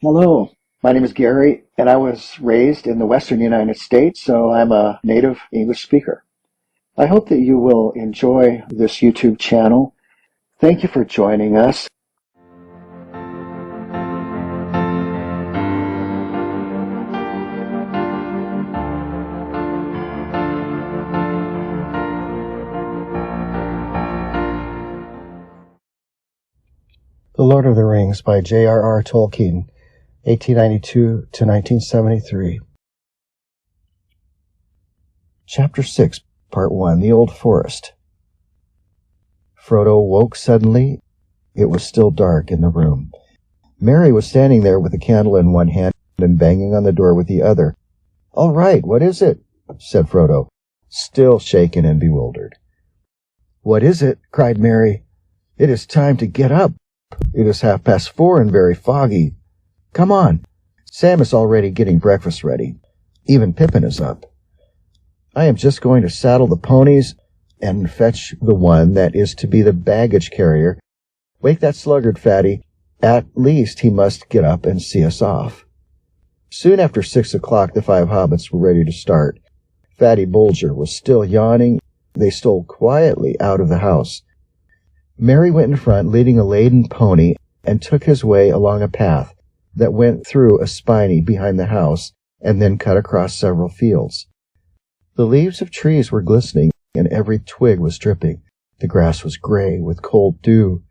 Hello, my name is Gary, and I was raised in the western United States, so I'm a native English speaker. I hope that you will enjoy this YouTube channel. Thank you for joining us. The Lord of the Rings by J.R.R. Tolkien, 1892 to 1973. Chapter 6, Part 1, The Old Forest. Frodo woke suddenly. It was still dark in the room. Merry was standing there with a candle in one hand and banging on the door with the other. "All right, what is it?" said Frodo, still shaken and bewildered. "What is it?" cried Merry. "It is time to get up. It is 4:30 and very foggy. Come on. Sam is already getting breakfast ready. Even Pippin is up. I am just going to saddle the ponies and fetch the one that is to be the baggage carrier. Wake that sluggard, Fatty. At least he must get up and see us off." Soon after 6 o'clock, the 5 hobbits were ready to start. Fatty Bulger was still yawning. They stole quietly out of the house. Merry went in front, leading a laden pony, and took his way along a path that went through a spinney behind the house and then cut across several fields. The leaves of trees were glistening, and every twig was dripping. The grass was gray with cold dew.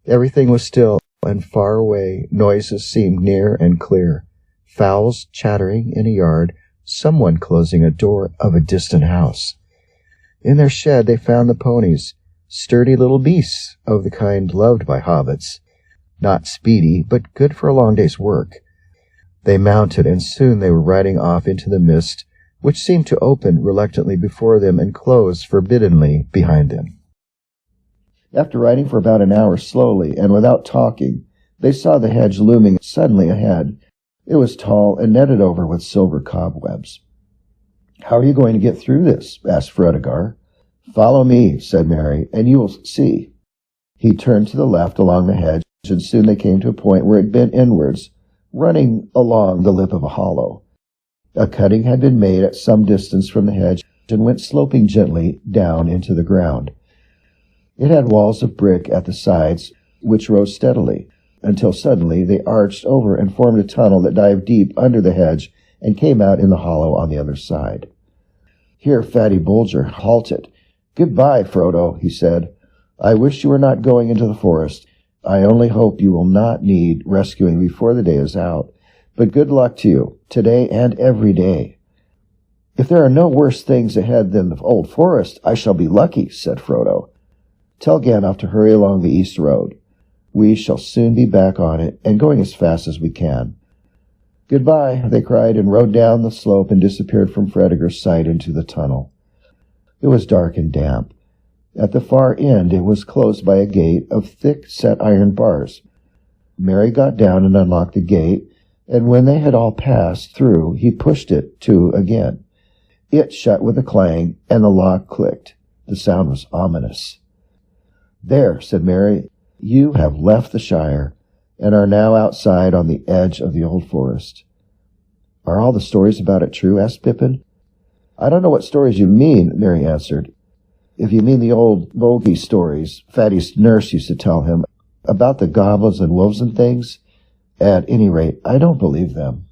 Everything was still, and far away noises seemed near and clear. Fowls chattering in a yard, someone closing a door of a distant house. In their shed they found the ponies, sturdy little beasts of the kind loved by hobbits. Not speedy, but good for a long day's work. They mounted, and soon they were riding off into the mist, which seemed to open reluctantly before them and close forbiddingly behind them. After riding for about an hour slowly and without talking, they saw the hedge looming suddenly ahead. It was tall and netted over with silver cobwebs. "How are you going to get through this?" asked Fredegar. "Follow me," said Merry, "and you will see." He turned to the left along the hedge, and soon they came to a point where it bent inwards, running along the lip of a hollow. A cutting had been made at some distance from the hedge and went sloping gently down into the ground. It had walls of brick at the sides, which rose steadily, until suddenly they arched over and formed a tunnel that dived deep under the hedge and came out in the hollow on the other side. Here Fatty Bulger halted. "Goodbye, Frodo," he said. "I wish you were not going into the forest. I only hope you will not need rescuing before the day is out. But good luck to you, today and every day." "If there are no worse things ahead than the old forest, I shall be lucky," said Frodo. "Tell Gandalf to hurry along the east road. We shall soon be back on it, and going as fast as we can." "Goodbye," they cried, and rode down the slope and disappeared from Fredegar's sight into the tunnel. It was dark and damp. At the far end it was closed by a gate of thick-set iron bars. Merry got down and unlocked the gate, and when they had all passed through, he pushed it to again. It shut with a clang, and the lock clicked. The sound was ominous. "There," said Merry, "you have left the Shire, and are now outside on the edge of the old forest." "Are all the stories about it true?" asked Pippin. "I don't know what stories you mean," Merry answered. "If you mean the old bogey stories Fatty's nurse used to tell him, about the goblins and wolves and things, at any rate, I don't believe them."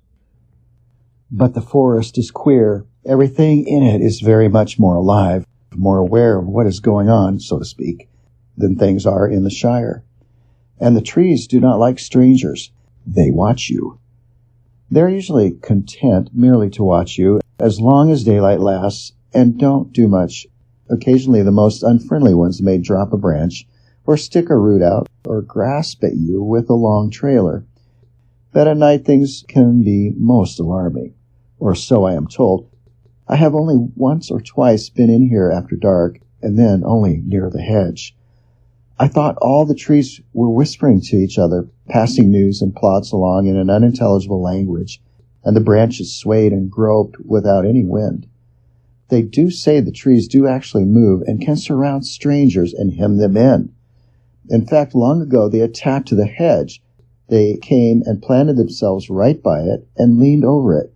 "But the forest is queer. Everything in it is very much more alive, more aware of what is going on, so to speak, than things are in the Shire. And the trees do not like strangers. They watch you. They're usually content merely to watch you as long as daylight lasts and don't do much. Occasionally the most unfriendly ones may drop a branch or stick a root out or grasp at you with a long trailer. But at night things can be most alarming, or so I am told. I have only once or twice been in here after dark, and then only near the hedge. I thought all the trees were whispering to each other, passing news and plots along in an unintelligible language, and the branches swayed and groped without any wind. They do say the trees do actually move and can surround strangers and hem them in. In fact, long ago they attacked the hedge, They came and planted themselves right by it and leaned over it.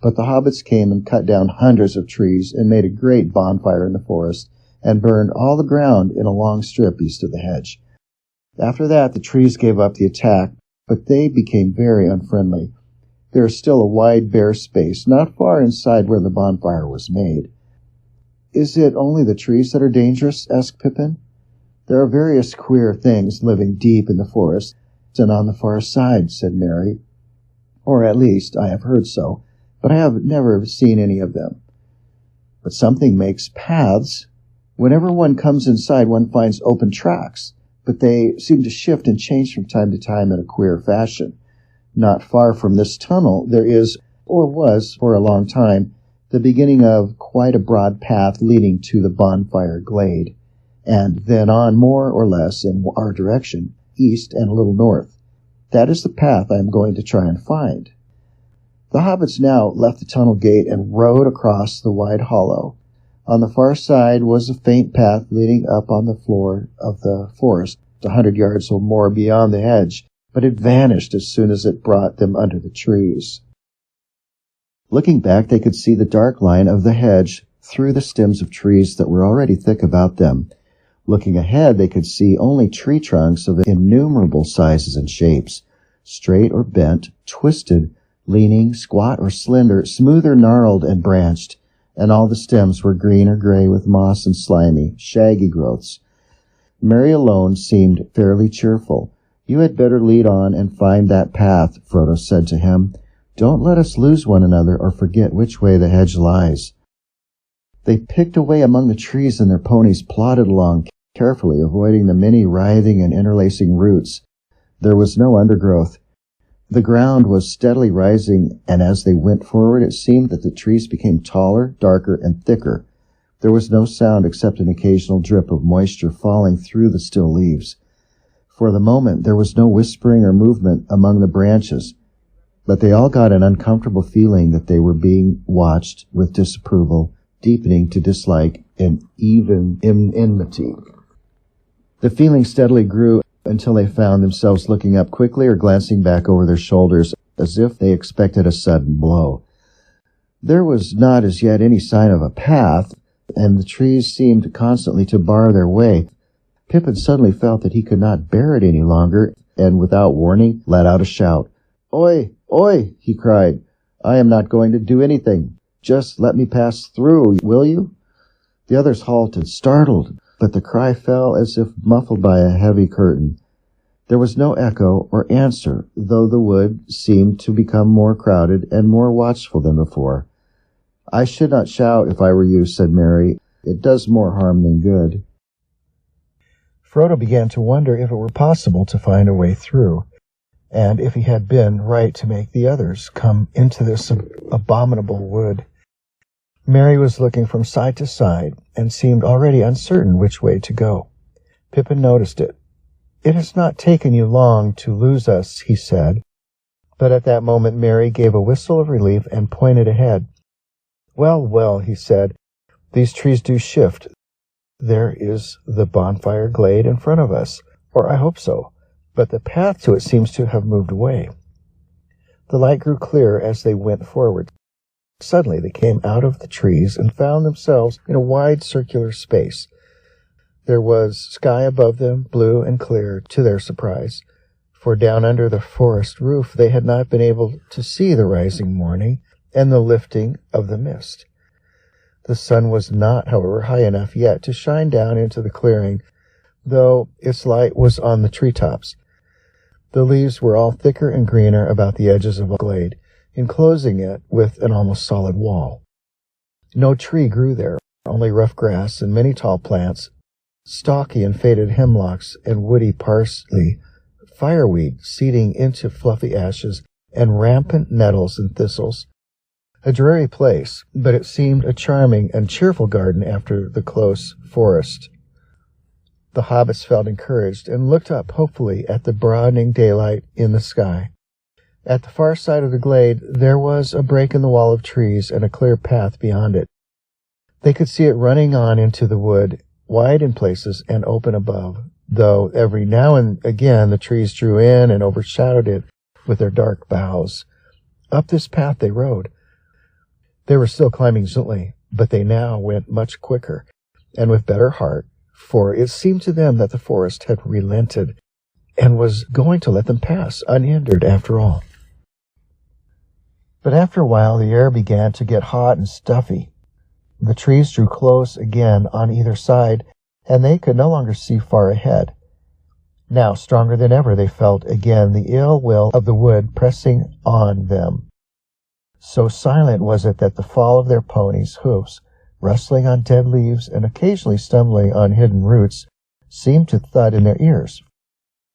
But the hobbits came and cut down hundreds of trees and made a great bonfire in the forest and burned all the ground in a long strip east of the hedge. After that, the trees gave up the attack, but they became very unfriendly. There is still a wide bare space not far inside where the bonfire was made. "Is it only the trees that are dangerous?" asked Pippin. "There are various queer things living deep in the forest and on the far side," said Merry. "Or at least I have heard so, but I have never seen any of them. But something makes paths. Whenever one comes inside, one finds open tracks, but they seem to shift and change from time to time in a queer fashion. Not far from this tunnel there is, or was for a long time, the beginning of quite a broad path leading to the bonfire glade, and then on more or less in our direction, east and a little north. That is the path I am going to try and find." The hobbits now left the tunnel gate and rode across the wide hollow. On the far side was a faint path leading up on the floor of the forest, 100 yards or more beyond the hedge, but it vanished as soon as it brought them under the trees. Looking back, they could see the dark line of the hedge through the stems of trees that were already thick about them. Looking ahead, they could see only tree trunks of innumerable sizes and shapes, straight or bent, twisted, leaning, squat or slender, smooth or gnarled and branched, and all the stems were green or gray with moss and slimy, shaggy growths. Merry alone seemed fairly cheerful. "You had better lead on and find that path," Frodo said to him. "Don't let us lose one another or forget which way the hedge lies." They picked away among the trees, and their ponies plodded along carefully, avoiding the many writhing and interlacing roots. There was no undergrowth. The ground was steadily rising, and as they went forward, it seemed that the trees became taller, darker, and thicker. There was no sound except an occasional drip of moisture falling through the still leaves. For the moment, there was no whispering or movement among the branches, but they all got an uncomfortable feeling that they were being watched with disapproval, deepening to dislike and even enmity. The feeling steadily grew until they found themselves looking up quickly or glancing back over their shoulders as if they expected a sudden blow. There was not as yet any sign of a path, and the trees seemed constantly to bar their way. Pippin suddenly felt that he could not bear it any longer, and without warning let out a shout. "Oi! Oi!" he cried. "I am not going to do anything. Just let me pass through, will you?" The others halted, startled, but the cry fell as if muffled by a heavy curtain. There was no echo or answer, though the wood seemed to become more crowded and more watchful than before. "I should not shout if I were you," said Merry. "It does more harm than good." Frodo began to wonder if it were possible to find a way through, and if he had been right to make the others come into this abominable wood. Merry was looking from side to side and seemed already uncertain which way to go. Pippin noticed it. "It has not taken you long to lose us," he said. But at that moment Merry gave a whistle of relief and pointed ahead. "Well, well," he said, "these trees do shift. There is the bonfire glade in front of us, or I hope so, but the path to it seems to have moved away." The light grew clearer as they went forward. Suddenly they came out of the trees and found themselves in a wide circular space. There was sky above them, blue and clear, to their surprise, for down under the forest roof they had not been able to see the rising morning and the lifting of the mist. The sun was not, however, high enough yet to shine down into the clearing, though its light was on the treetops. The leaves were all thicker and greener about the edges of the glade, enclosing it with an almost solid wall. No tree grew there, only rough grass and many tall plants, stocky and faded hemlocks and woody parsley, fireweed seeding into fluffy ashes, and rampant nettles and thistles. A dreary place, but it seemed a charming and cheerful garden after the close forest. The hobbits felt encouraged and looked up hopefully at the broadening daylight in the sky. At the far side of the glade there was a break in the wall of trees and a clear path beyond it. They could see it running on into the wood, wide in places and open above, though every now and again the trees drew in and overshadowed it with their dark boughs. Up this path they rode. They were still climbing gently, but they now went much quicker, and with better heart, for it seemed to them that the forest had relented, and was going to let them pass unhindered after all. But after a while the air began to get hot and stuffy. The trees drew close again on either side, and they could no longer see far ahead. Now, stronger than ever, they felt again the ill will of the wood pressing on them. So silent was it that the fall of their ponies' hoofs, rustling on dead leaves and occasionally stumbling on hidden roots, seemed to thud in their ears.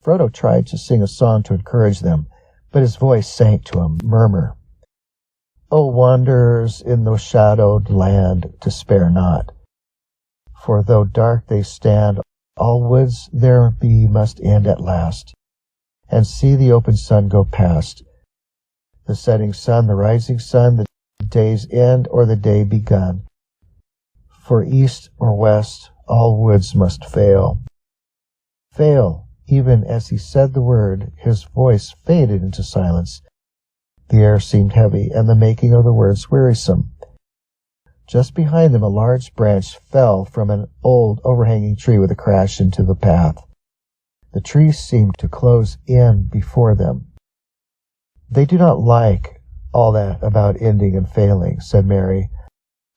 Frodo tried to sing a song to encourage them, but his voice sank to a murmur. O wanderers in the shadowed land, despair not. For though dark they stand, all woods there be must end at last, and see the open sun go past. The setting sun, the rising sun, the day's end or the day begun. For east or west, all woods must fail. Fail. Even as he said the word, his voice faded into silence. The air seemed heavy, and the making of the words wearisome. Just behind them a large branch fell from an old overhanging tree with a crash into the path. The tree seemed to close in before them. They do not like all that about ending and failing, said Merry.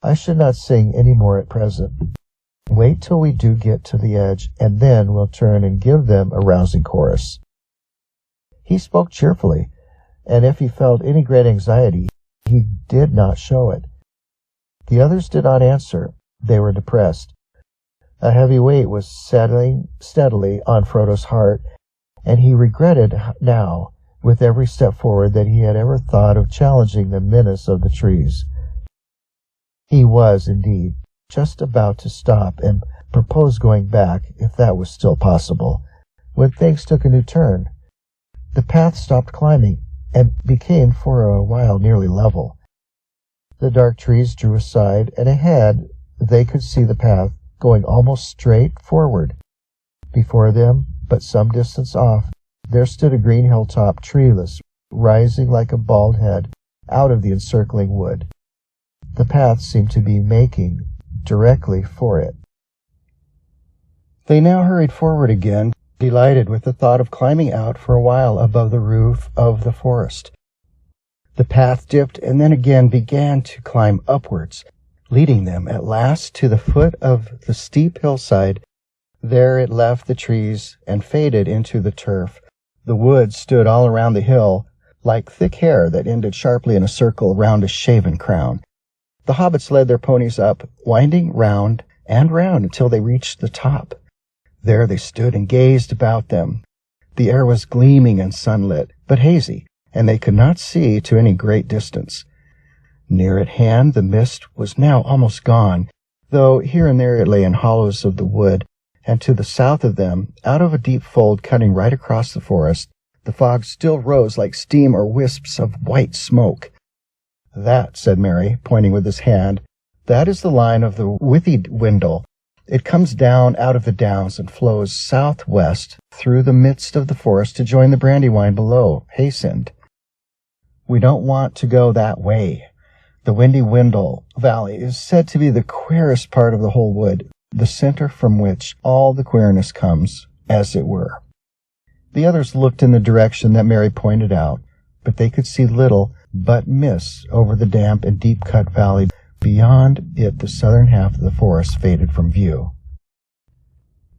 I should not sing any more at present. Wait till we do get to the edge, and then we'll turn and give them a rousing chorus. He spoke cheerfully, and if he felt any great anxiety, he did not show it. The others did not answer. They were depressed. A heavy weight was settling steadily on Frodo's heart, and he regretted now, with every step forward, that he had ever thought of challenging the menace of the trees. He was, indeed, just about to stop and propose going back, if that was still possible, when things took a new turn. The path stopped climbing, and became for a while nearly level. The dark trees drew aside, and ahead they could see the path going almost straight forward. Before them, but some distance off, there stood a green hilltop, treeless, rising like a bald head out of the encircling wood. The path seemed to be making directly for it. They now hurried forward again, delighted with the thought of climbing out for a while above the roof of the forest. The path dipped and then again began to climb upwards, leading them at last to the foot of the steep hillside. There it left the trees and faded into the turf. The wood stood all around the hill, like thick hair that ended sharply in a circle round a shaven crown. The hobbits led their ponies up, winding round and round until they reached the top. There they stood and gazed about them. The air was gleaming and sunlit, but hazy, and they could not see to any great distance. Near at hand the mist was now almost gone, though here and there it lay in hollows of the wood, and to the south of them, out of a deep fold cutting right across the forest, the fog still rose like steam or wisps of white smoke. That, said Merry, pointing with his hand, that is the line of the Withywindle. It comes down out of the downs and flows southwest through the midst of the forest to join the Brandywine below, Haysend. We don't want to go that way. The Withywindle Valley is said to be the queerest part of the whole wood, the center from which all the queerness comes, as it were. The others looked in the direction that Merry pointed out, but they could see little but mist over the damp and deep-cut valley. Beyond it the southern half of the forest faded from view.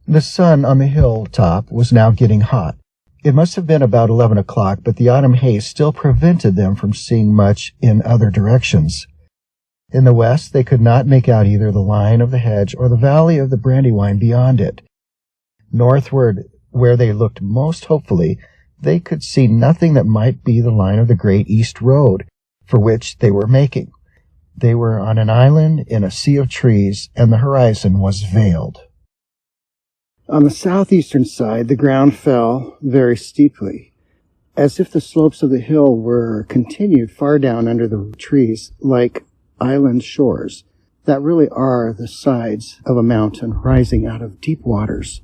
The sun on the hilltop was now getting hot. It must have been about 11 o'clock, but the autumn haze still prevented them from seeing much in other directions. In the west they could not make out either the line of the hedge or the valley of the Brandywine beyond it. Northward, where they looked most hopefully, they could see nothing that might be the line of the great east road for which they were making. They were on an island in a sea of trees, and the horizon was veiled. On the southeastern side, the ground fell very steeply, as if the slopes of the hill were continued far down under the trees, like island shores that really are the sides of a mountain rising out of deep waters.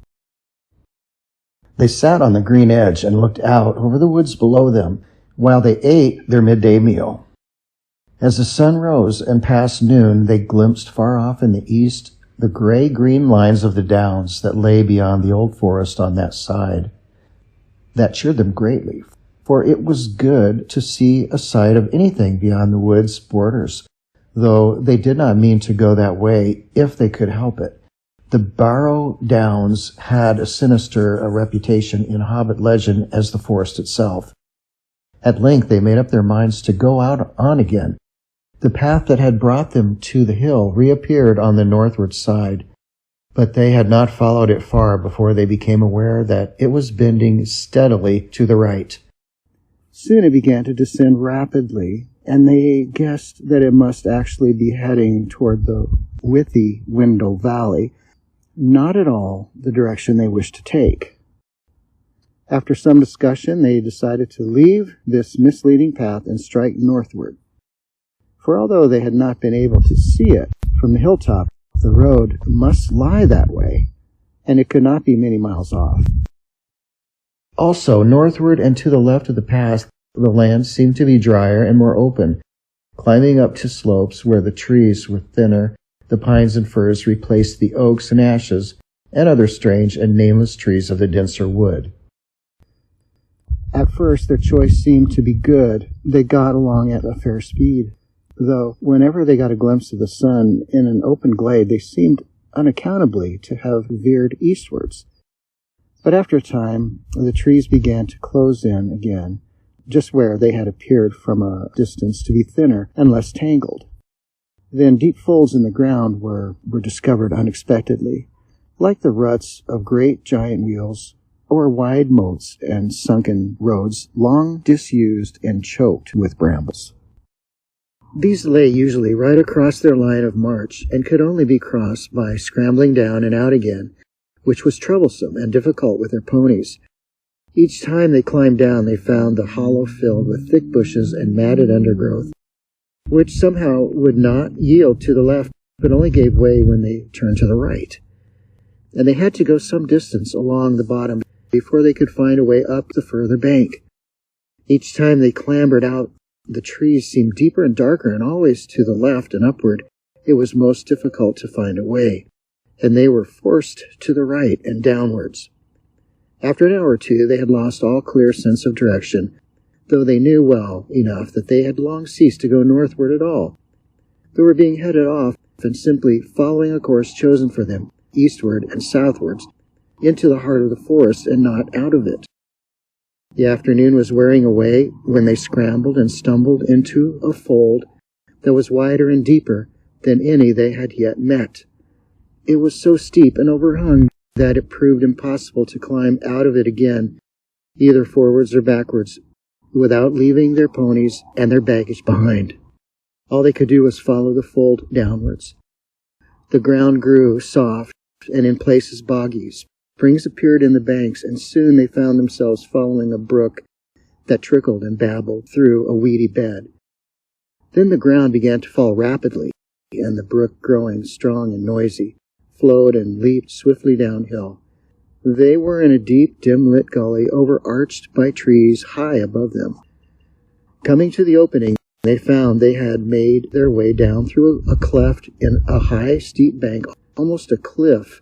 They sat on the green edge and looked out over the woods below them while they ate their midday meal. As the sun rose and past noon, they glimpsed far off in the east the gray-green lines of the downs that lay beyond the old forest on that side. That cheered them greatly, for it was good to see a sight of anything beyond the wood's borders, though they did not mean to go that way if they could help it. The Barrow Downs had a sinister reputation in Hobbit legend as the forest itself. At length they made up their minds to go out on again. The path that had brought them to the hill reappeared on the northward side, but they had not followed it far before they became aware that it was bending steadily to the right. Soon it began to descend rapidly, and they guessed that it must actually be heading toward the Withywindle Valley, not at all the direction they wished to take. After some discussion, they decided to leave this misleading path and strike northward. For although they had not been able to see it from the hilltop, the road must lie that way, and it could not be many miles off. Also, northward and to the left of the path, the land seemed to be drier and more open, climbing up to slopes where the trees were thinner. The pines and firs replaced the oaks and ashes and other strange and nameless trees of the denser wood. At first, their choice seemed to be good. They got along at a fair speed, though whenever they got a glimpse of the sun in an open glade, they seemed unaccountably to have veered eastwards. But after a time, the trees began to close in again, just where they had appeared from a distance to be thinner and less tangled. Then deep folds in the ground were discovered unexpectedly, like the ruts of great giant wheels, or wide moats and sunken roads long disused and choked with brambles. These lay usually right across their line of march and could only be crossed by scrambling down and out again, which was troublesome and difficult with their ponies. Each time they climbed down, they found the hollow filled with thick bushes and matted undergrowth, which somehow would not yield to the left, but only gave way when they turned to the right. And they had to go some distance along the bottom before they could find a way up the further bank. Each time they clambered out, the trees seemed deeper and darker, and always to the left and upward it was most difficult to find a way, and they were forced to the right and downwards. After an hour or two they had lost all clear sense of direction, though they knew well enough that they had long ceased to go northward at all. They were being headed off and simply following a course chosen for them, eastward and southwards, into the heart of the forest and not out of it. The afternoon was wearing away when they scrambled and stumbled into a fold that was wider and deeper than any they had yet met. It was so steep and overhung that it proved impossible to climb out of it again, either forwards or backwards, without leaving their ponies and their baggage behind. All they could do was follow the fold downwards. The ground grew soft and in places boggy. Springs appeared in the banks, and soon they found themselves following a brook that trickled and babbled through a weedy bed. Then the ground began to fall rapidly, and the brook, growing strong and noisy, flowed and leaped swiftly downhill. They were in a deep, dim-lit gully overarched by trees high above them. Coming to the opening, they found they had made their way down through a cleft in a high, steep bank, almost a cliff.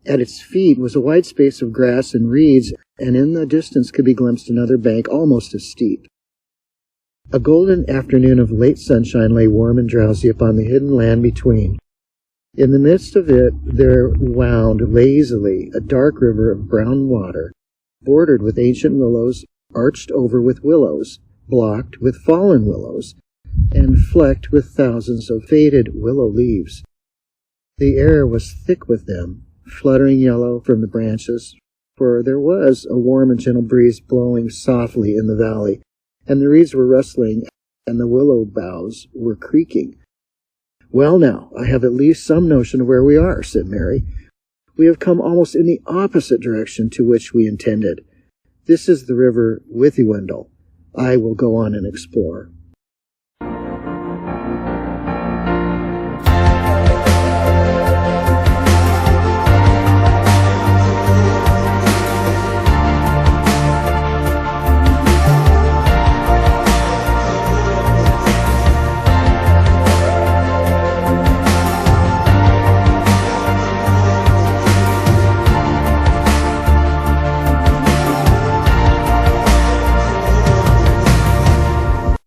At its feet was a wide space of grass and reeds, and in the distance could be glimpsed another bank almost as steep. A golden afternoon of late sunshine lay warm and drowsy upon the hidden land between. In the midst of it there wound lazily a dark river of brown water, bordered with ancient willows, arched over with willows, blocked with fallen willows, and flecked with thousands of faded willow leaves. The air was thick with them, fluttering yellow from the branches, for there was a warm and gentle breeze blowing softly in the valley, and the reeds were rustling, and the willow boughs were creaking. "Well, now, I have at least some notion of where we are," said Mary. "We have come almost in the opposite direction to which we intended. This is the river Withywindle. I will go on and explore."